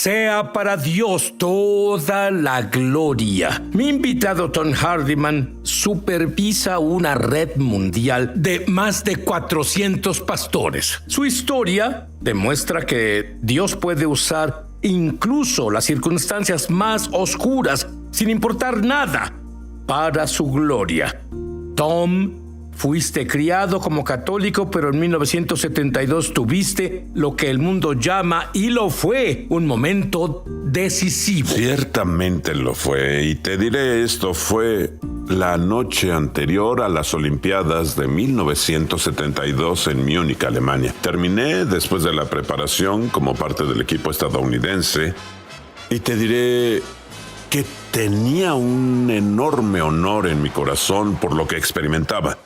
Sea para Dios toda la gloria. Mi invitado Tom Hardiman supervisa una red mundial de más de 400 pastores. Su historia demuestra que Dios puede usar incluso las circunstancias más oscuras, sin importar nada, para su gloria. Tom, fuiste criado como católico, pero en 1972 tuviste lo que el mundo llama, y lo fue, un momento decisivo. Ciertamente lo fue, y te diré, esto fue la noche anterior a las Olimpiadas de 1972 en Múnich, Alemania. Terminé después de la preparación como parte del equipo estadounidense, y te diré que tenía un enorme honor en mi corazón por lo que experimentaba.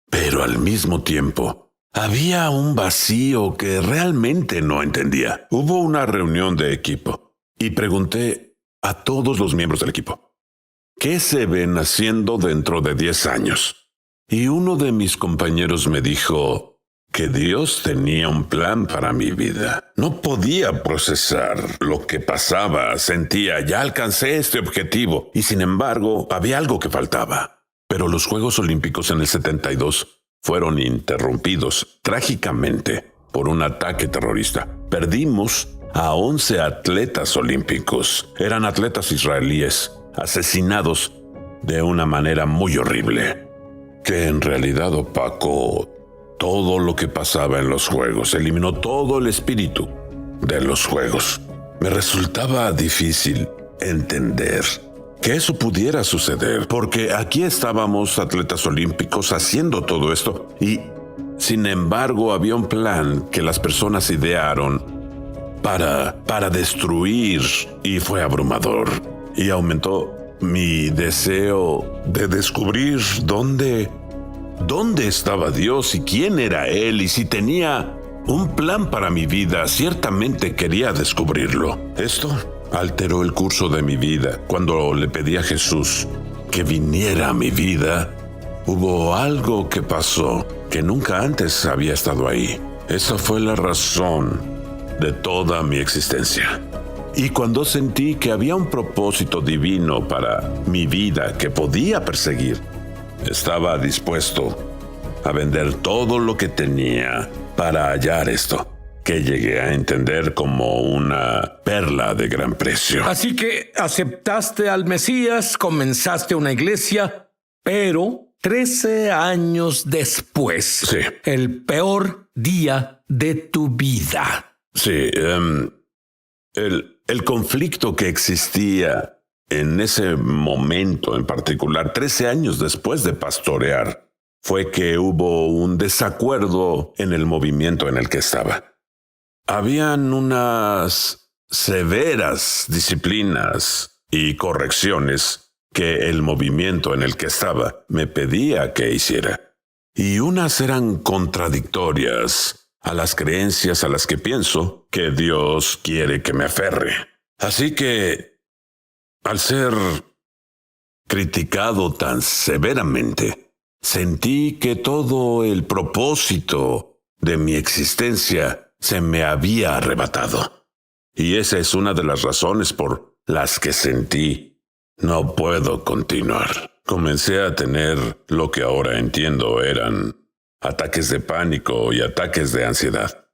Pero al mismo tiempo, había un vacío que realmente no entendía. Hubo una reunión de equipo y pregunté a todos los miembros del equipo, ¿qué se ven haciendo dentro de 10 años? Y uno de mis compañeros me dijo que Dios tenía un plan para mi vida. No podía procesar lo que pasaba. Sentía, ya alcancé este objetivo, y sin embargo, había algo que faltaba. Pero los Juegos Olímpicos en el 72 fueron interrumpidos trágicamente por un ataque terrorista. Perdimos a 11 atletas olímpicos. Eran atletas israelíes, asesinados de una manera muy horrible, que en realidad opacó todo lo que pasaba en los Juegos, eliminó todo el espíritu de los Juegos. Me resultaba difícil entender que eso pudiera suceder, porque aquí estábamos atletas olímpicos haciendo todo esto, y sin embargo había un plan que las personas idearon para destruir, y fue abrumador, y aumentó mi deseo de descubrir dónde estaba Dios y quién era Él, y si tenía un plan para mi vida. Ciertamente quería descubrirlo. Esto alteró el curso de mi vida. Cuando le pedí a Jesús que viniera a mi vida, hubo algo que pasó que nunca antes había estado ahí. Esa fue la razón de toda mi existencia. Y cuando sentí que había un propósito divino para mi vida que podía perseguir, estaba dispuesto a vender todo lo que tenía para hallar esto, que llegué a entender como una perla de gran precio. Así que aceptaste al Mesías, comenzaste una iglesia, pero 13 años después, Sí. El peor día de tu vida. Sí, el conflicto que existía en ese momento en particular, 13 años después de pastorear, fue que hubo un desacuerdo en el movimiento en el que estaba. Habían unas severas disciplinas y correcciones que el movimiento en el que estaba me pedía que hiciera. Y unas eran contradictorias a las creencias a las que pienso que Dios quiere que me aferre. Así que, al ser criticado tan severamente, sentí que todo el propósito de mi existencia se me había arrebatado. Y esa es una de las razones por las que sentí, no puedo continuar. Comencé a tener lo que ahora entiendo eran ataques de pánico y ataques de ansiedad.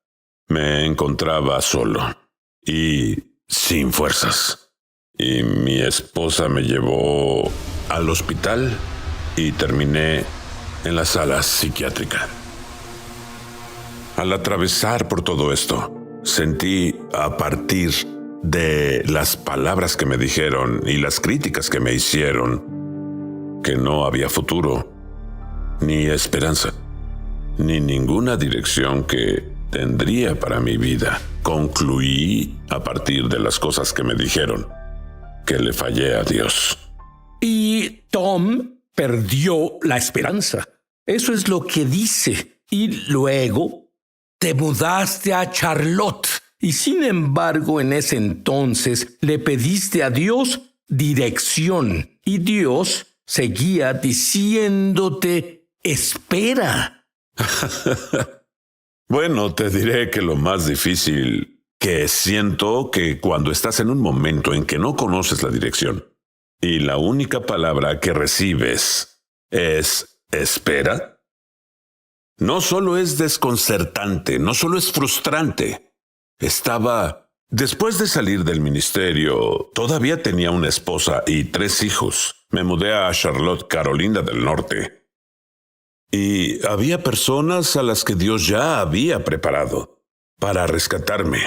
Me encontraba solo y sin fuerzas. Y mi esposa me llevó al hospital y terminé en la sala psiquiátrica. Al atravesar por todo esto, sentí a partir de las palabras que me dijeron y las críticas que me hicieron que no había futuro, ni esperanza, ni ninguna dirección que tendría para mi vida. Concluí a partir de las cosas que me dijeron que le fallé a Dios. Y Tom perdió la esperanza. Eso es lo que dice. Y luego te mudaste a Charlotte. Y sin embargo, en ese entonces le pediste a Dios dirección. Y Dios seguía diciéndote, espera. Bueno, te diré que lo más difícil que siento que cuando estás en un momento en que no conoces la dirección y la única palabra que recibes es espera, no solo es desconcertante, no solo es frustrante. Después de salir del ministerio, todavía tenía una esposa y 3 hijos. Me mudé a Charlotte, Carolina del Norte. Y había personas a las que Dios ya había preparado para rescatarme.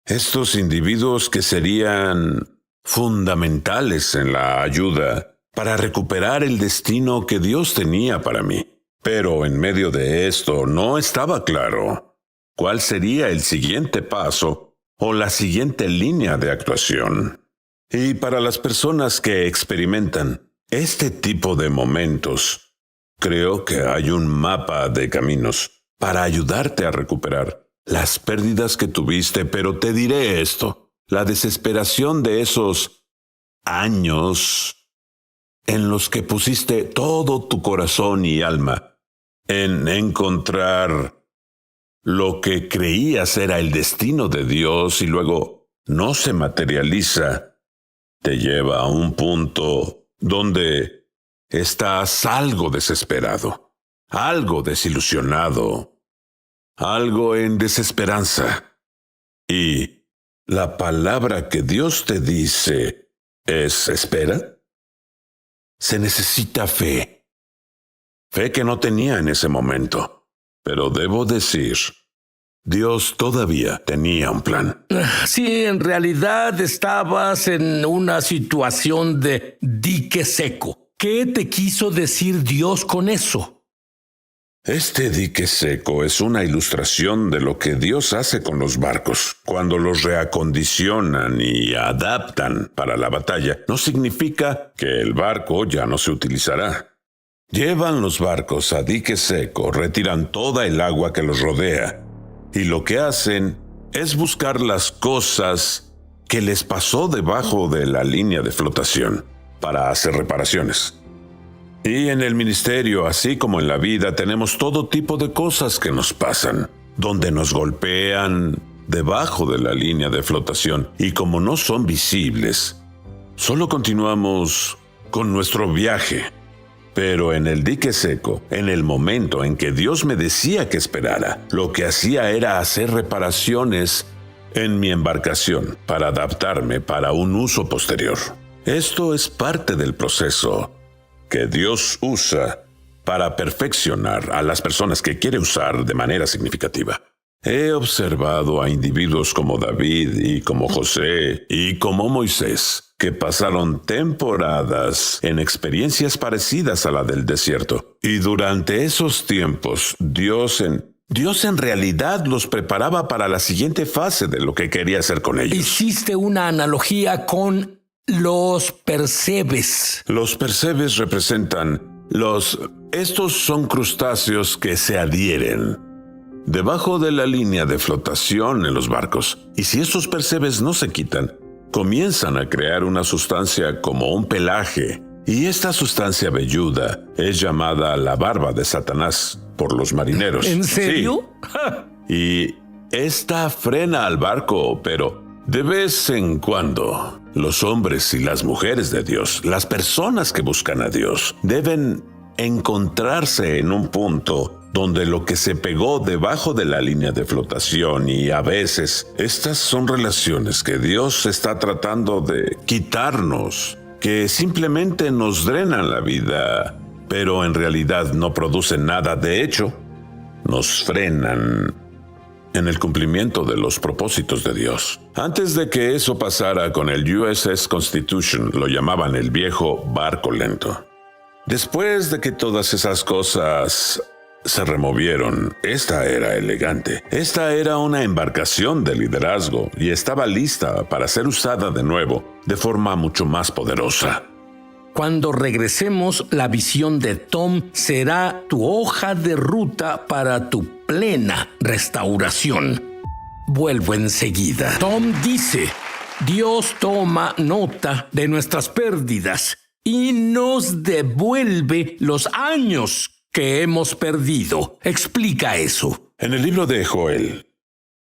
Estos individuos que serían fundamentales en la ayuda para recuperar el destino que Dios tenía para mí. Pero en medio de esto no estaba claro cuál sería el siguiente paso o la siguiente línea de actuación. Y para las personas que experimentan este tipo de momentos, creo que hay un mapa de caminos para ayudarte a recuperar las pérdidas que tuviste, pero te diré esto, la desesperación de esos años en los que pusiste todo tu corazón y alma en encontrar lo que creías era el destino de Dios y luego no se materializa, te lleva a un punto donde estás algo desesperado, algo desilusionado, algo en desesperanza. Y la palabra que Dios te dice es espera. Se necesita fe. Fe que no tenía en ese momento. Pero debo decir, Dios todavía tenía un plan. Sí, en realidad estabas en una situación de dique seco. ¿Qué te quiso decir Dios con eso? Este dique seco es una ilustración de lo que Dios hace con los barcos. Cuando los reacondicionan y adaptan para la batalla, no significa que el barco ya no se utilizará. Llevan los barcos a dique seco, retiran toda el agua que los rodea, y lo que hacen es buscar las cosas que les pasó debajo de la línea de flotación para hacer reparaciones. Y en el ministerio, así como en la vida, tenemos todo tipo de cosas que nos pasan, donde nos golpean debajo de la línea de flotación, y como no son visibles, solo continuamos con nuestro viaje. Pero en el dique seco, en el momento en que Dios me decía que esperara, lo que hacía era hacer reparaciones en mi embarcación para adaptarme para un uso posterior. Esto es parte del proceso que Dios usa para perfeccionar a las personas que quiere usar de manera significativa. He observado a individuos como David y como José y como Moisés que pasaron temporadas en experiencias parecidas a la del desierto. Y durante esos tiempos, Dios en realidad los preparaba para la siguiente fase de lo que quería hacer con ellos. Hiciste una analogía con los percebes. Los percebes representan estos son crustáceos que se adhieren debajo de la línea de flotación en los barcos. Y si esos percebes no se quitan, comienzan a crear una sustancia como un pelaje. Y esta sustancia velluda es llamada la barba de Satanás por los marineros. ¿En serio? Sí. Y esta frena al barco, pero de vez en cuando, los hombres y las mujeres de Dios, las personas que buscan a Dios, deben encontrarse en un punto donde lo que se pegó debajo de la línea de flotación, y a veces estas son relaciones que Dios está tratando de quitarnos, que simplemente nos drenan la vida, pero en realidad no producen nada. De hecho, nos frenan en el cumplimiento de los propósitos de Dios. Antes de que eso pasara con el USS Constitution, lo llamaban el viejo barco lento. Después de que todas esas cosas se removieron, esta era elegante. Esta era una embarcación de liderazgo y estaba lista para ser usada de nuevo, de forma mucho más poderosa. Cuando regresemos, la visión de Tom será tu hoja de ruta para tu plena restauración. Vuelvo enseguida. Tom dice, Dios toma nota de nuestras pérdidas y nos devuelve los años que hemos perdido. Explica eso. En el libro de Joel,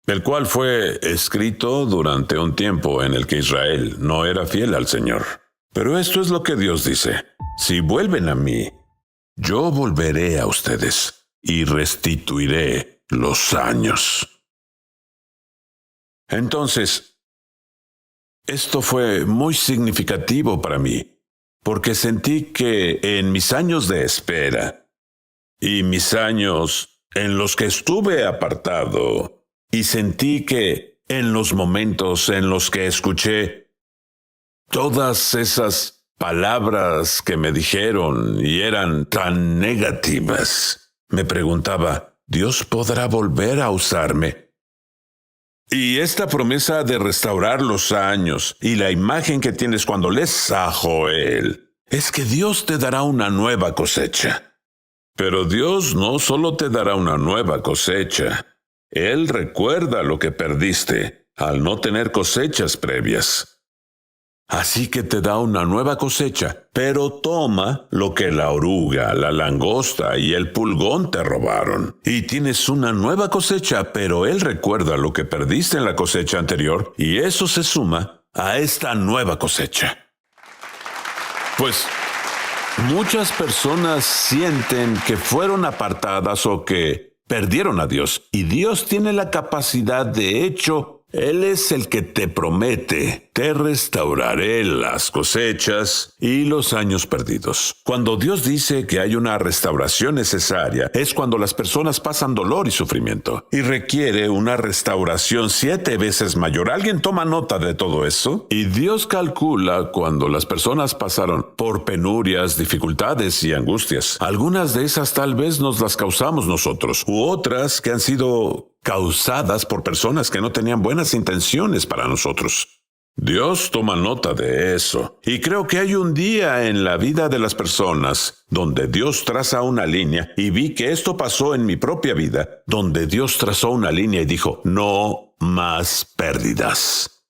el cual fue escrito durante un tiempo en el que Israel no era fiel al Señor. Pero esto es lo que Dios dice: si vuelven a mí, yo volveré a ustedes y restituiré los años. Entonces, esto fue muy significativo para mí, porque sentí que en mis años de espera y mis años en los que estuve apartado, y sentí que en los momentos en los que escuché todas esas palabras que me dijeron y eran tan negativas, me preguntaba, ¿Dios podrá volver a usarme? Y esta promesa de restaurar los años y la imagen que tienes cuando lees a Joel es que Dios te dará una nueva cosecha. Pero Dios no solo te dará una nueva cosecha. Él recuerda lo que perdiste al no tener cosechas previas. Así que te da una nueva cosecha, pero toma lo que la oruga, la langosta y el pulgón te robaron. Y tienes una nueva cosecha, pero Él recuerda lo que perdiste en la cosecha anterior, y eso se suma a esta nueva cosecha. Pues muchas personas sienten que fueron apartadas o que perdieron a Dios, y Dios tiene la capacidad, de hecho, Él es el que te promete, te restauraré las cosechas y los años perdidos. Cuando Dios dice que hay una restauración necesaria, es cuando las personas pasan dolor y sufrimiento, y requiere una restauración 7 veces mayor. ¿Alguien toma nota de todo eso? Y Dios calcula cuando las personas pasaron por penurias, dificultades y angustias. Algunas de esas tal vez nos las causamos nosotros, u otras que han sido causadas por personas que no tenían buenas intenciones para nosotros. Dios toma nota de eso. Y creo que hay un día en la vida de las personas donde Dios traza una línea, y vi que esto pasó en mi propia vida, donde Dios trazó una línea y dijo, no más pérdidas.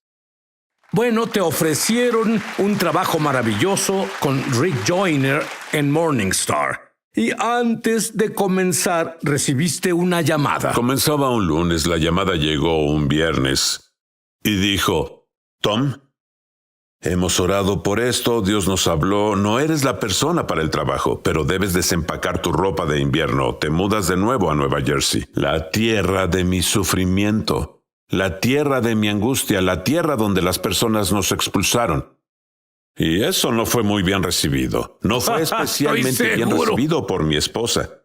Bueno, te ofrecieron un trabajo maravilloso con Rick Joyner en Morningstar. Y antes de comenzar, recibiste una llamada. Comenzaba un lunes, la llamada llegó un viernes y dijo, Tom, hemos orado por esto, Dios nos habló, no eres la persona para el trabajo, pero debes desempacar tu ropa de invierno, te mudas de nuevo a Nueva Jersey, la tierra de mi sufrimiento, la tierra de mi angustia, la tierra donde las personas nos expulsaron. Y eso no fue muy bien recibido. No fue especialmente bien recibido por mi esposa.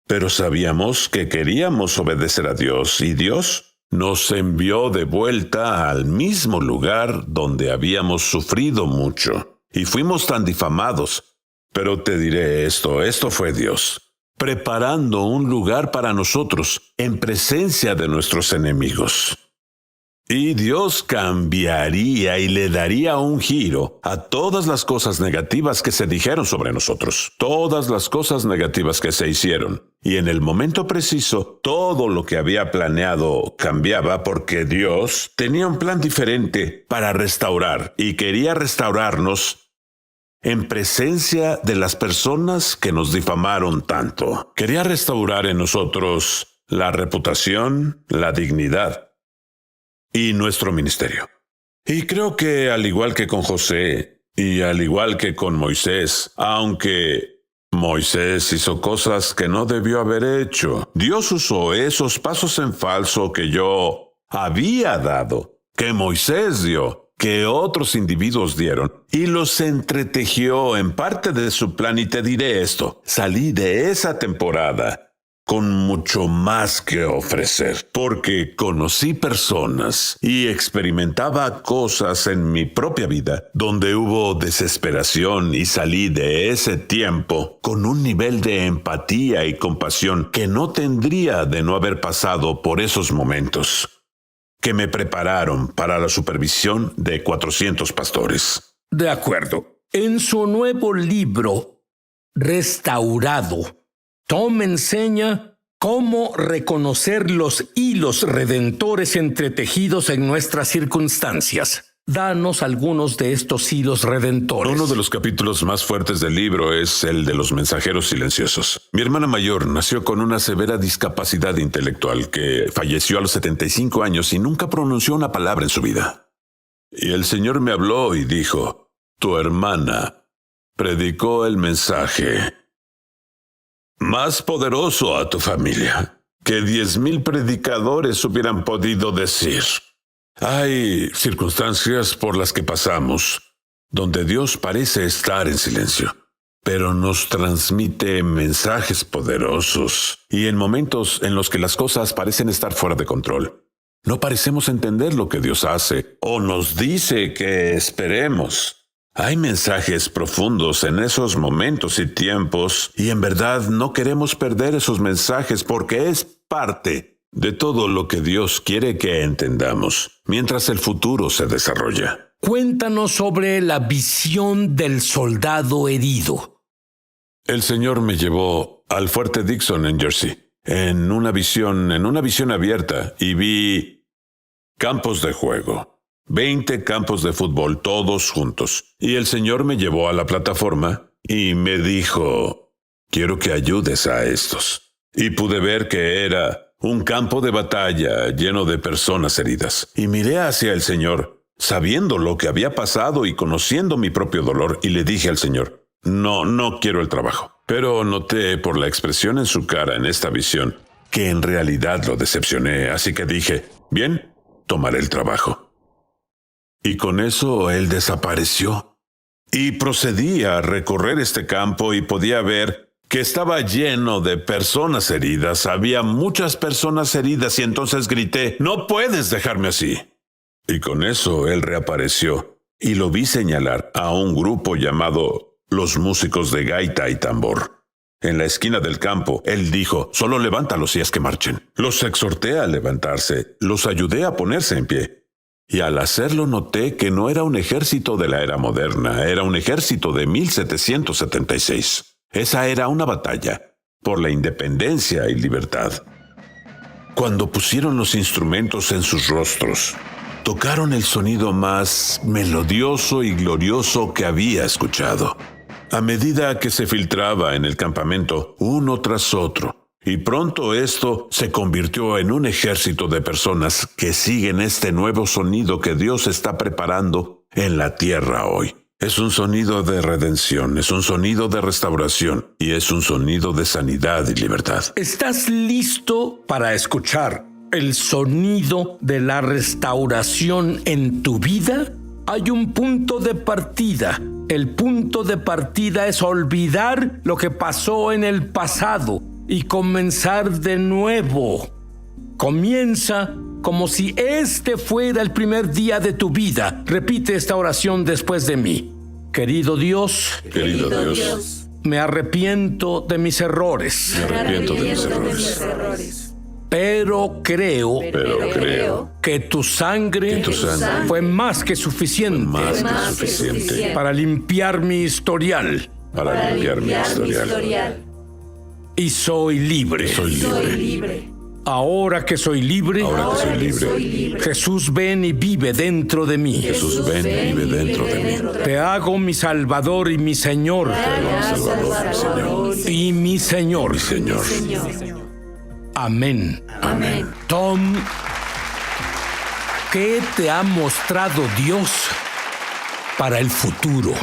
Pero sabíamos que queríamos obedecer a Dios, y Dios nos envió de vuelta al mismo lugar donde habíamos sufrido mucho. Y fuimos tan difamados. Pero te diré esto fue Dios, preparando un lugar para nosotros en presencia de nuestros enemigos. Y Dios cambiaría y le daría un giro a todas las cosas negativas que se dijeron sobre nosotros, todas las cosas negativas que se hicieron. Y en el momento preciso, todo lo que había planeado cambiaba, porque Dios tenía un plan diferente para restaurar, y quería restaurarnos en presencia de las personas que nos difamaron tanto. Quería restaurar en nosotros la reputación, la dignidad y nuestro ministerio. Y creo que al igual que con José, y al igual que con Moisés, aunque Moisés hizo cosas que no debió haber hecho, Dios usó esos pasos en falso que yo había dado, que Moisés dio, que otros individuos dieron, y los entretejió en parte de su plan. Y te diré esto, salí de esa temporada con mucho más que ofrecer, porque conocí personas y experimentaba cosas en mi propia vida donde hubo desesperación, y salí de ese tiempo con un nivel de empatía y compasión que no tendría de no haber pasado por esos momentos, que me prepararon para la supervisión de 400 pastores. De acuerdo. En su nuevo libro, Restaurado, Tom enseña cómo reconocer los hilos redentores entretejidos en nuestras circunstancias. Danos algunos de estos hilos redentores. Uno de los capítulos más fuertes del libro es el de los mensajeros silenciosos. Mi hermana mayor nació con una severa discapacidad intelectual que falleció a los 75 años y nunca pronunció una palabra en su vida. Y el Señor me habló y dijo, tu hermana predicó el mensaje más poderoso a tu familia que 10,000 predicadores hubieran podido decir. Hay circunstancias por las que pasamos donde Dios parece estar en silencio, pero nos transmite mensajes poderosos y en momentos en los que las cosas parecen estar fuera de control. No parecemos entender lo que Dios hace o nos dice que esperemos. Hay mensajes profundos en esos momentos y tiempos y en verdad no queremos perder esos mensajes porque es parte de todo lo que Dios quiere que entendamos mientras el futuro se desarrolla. Cuéntanos sobre la visión del soldado herido. El Señor me llevó al fuerte Dixon en Jersey, en una visión abierta, y vi campos de juego, 20 campos de fútbol, todos juntos. Y el Señor me llevó a la plataforma y me dijo, quiero que ayudes a estos. Y pude ver que era un campo de batalla lleno de personas heridas. Y miré hacia el Señor, sabiendo lo que había pasado y conociendo mi propio dolor, y le dije al Señor, no quiero el trabajo. Pero noté por la expresión en su cara en esta visión que en realidad lo decepcioné, así que dije, bien, tomaré el trabajo. Y con eso él desapareció. Y procedí a recorrer este campo y podía ver que estaba lleno de personas heridas. Había muchas personas heridas y entonces grité, no puedes dejarme así. Y con eso él reapareció y lo vi señalar a un grupo llamado los músicos de gaita y tambor. En la esquina del campo, él dijo, solo levántalos y haz que marchen. Los exhorté a levantarse, los ayudé a ponerse en pie. Y al hacerlo noté que no era un ejército de la era moderna, era un ejército de 1776. Esa era una batalla por la independencia y libertad. Cuando pusieron los instrumentos en sus rostros, tocaron el sonido más melodioso y glorioso que había escuchado. A medida que se filtraba en el campamento, uno tras otro, y pronto esto se convirtió en un ejército de personas que siguen este nuevo sonido que Dios está preparando en la tierra hoy. Es un sonido de redención, es un sonido de restauración y es un sonido de sanidad y libertad. ¿Estás listo para escuchar el sonido de la restauración en tu vida? Hay un punto de partida. El punto de partida es olvidar lo que pasó en el pasado y comenzar de nuevo. Comienza como si este fuera el primer día de tu vida. Repite esta oración después de mí. Querido Dios, me arrepiento de mis errores. Pero creo que tu sangre fue más que suficiente para limpiar mi historial. Y soy libre. Ahora que soy libre, Jesús ven y vive dentro de mí. Te hago mi Salvador y mi Señor. Y mi Señor. Amén. Tom, ¿qué te ha mostrado Dios para el futuro?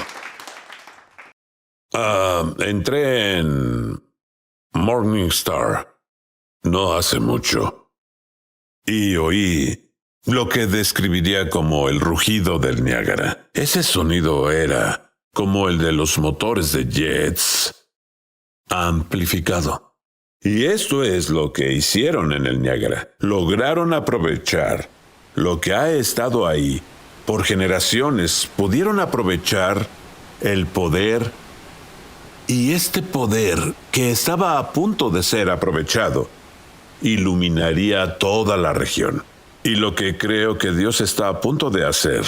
Entré en Morningstar no hace mucho y oí lo que describiría como el rugido del Niágara. Ese sonido era como el de los motores de jets amplificado. Y esto es lo que hicieron en el Niágara. Lograron aprovechar lo que ha estado ahí por generaciones. Pudieron aprovechar el poder, y este poder que estaba a punto de ser aprovechado iluminaría toda la región. Y lo que creo que Dios está a punto de hacer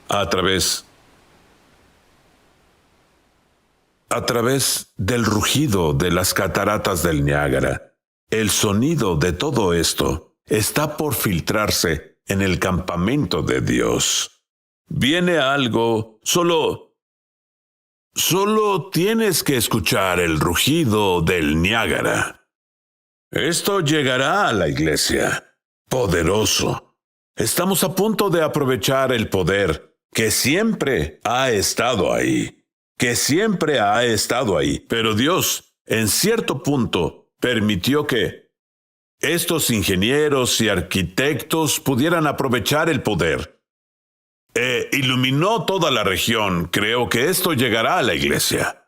a través del rugido de las cataratas del Niágara, el sonido de todo esto está por filtrarse en el campamento de Dios. viene algo, solo tienes que escuchar el rugido del Niágara. Esto llegará a la iglesia, poderoso. Estamos a punto de aprovechar el poder que siempre ha estado ahí. Pero Dios, en cierto punto, permitió que estos ingenieros y arquitectos pudieran aprovechar el poder. Iluminó toda la región. Creo que esto llegará a la iglesia.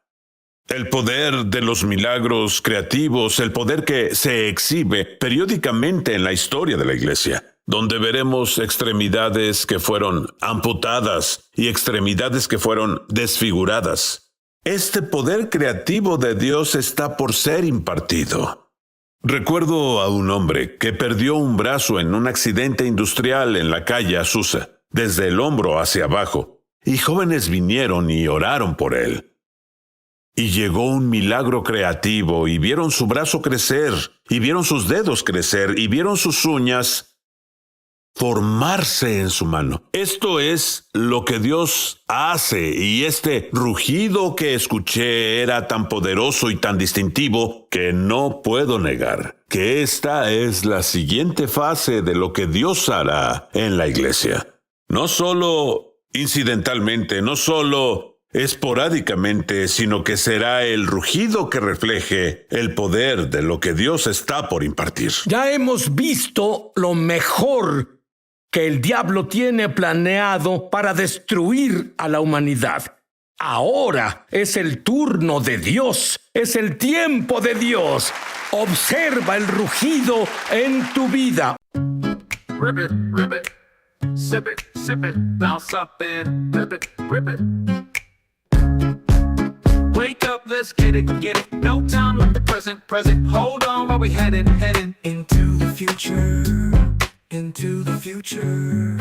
El poder de los milagros creativos, el poder que se exhibe periódicamente en la historia de la iglesia, donde veremos extremidades que fueron amputadas y extremidades que fueron desfiguradas. Este poder creativo de Dios está por ser impartido. Recuerdo a un hombre que perdió un brazo en un accidente industrial en la calle Azusa, desde el hombro hacia abajo, y jóvenes vinieron y oraron por él. Y llegó un milagro creativo, y vieron su brazo crecer, y vieron sus dedos crecer, y vieron sus uñas formarse en su mano. Esto es lo que Dios hace, y este rugido que escuché era tan poderoso y tan distintivo que no puedo negar que esta es la siguiente fase de lo que Dios hará en la iglesia. No solo incidentalmente, no solo esporádicamente, sino que será el rugido que refleje el poder de lo que Dios está por impartir. Ya hemos visto lo mejor que el diablo tiene planeado para destruir a la humanidad. Ahora es el turno de Dios, es el tiempo de Dios. Observa el rugido en tu vida. Ribbit, ribbit, sip it, bounce up and rip it. Wake up, let's get it. No time like the present. Hold on while we heading into the future. Into the future.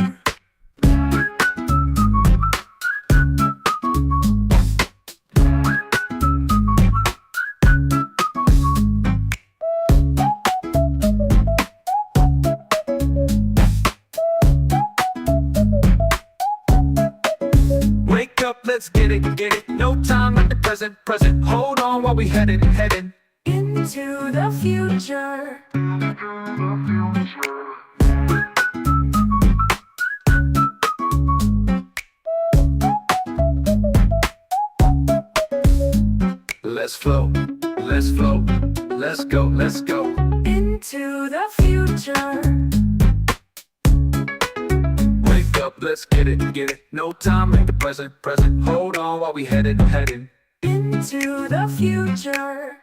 Wake up, let's get it. No time like the present. Hold on while we heading into the future. Let's flow, let's go Into the future. Wake up, let's get it. No time like the present. Hold on while we heading Into the future.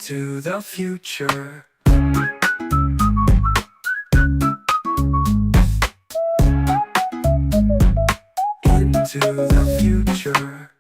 into the future. Into the future.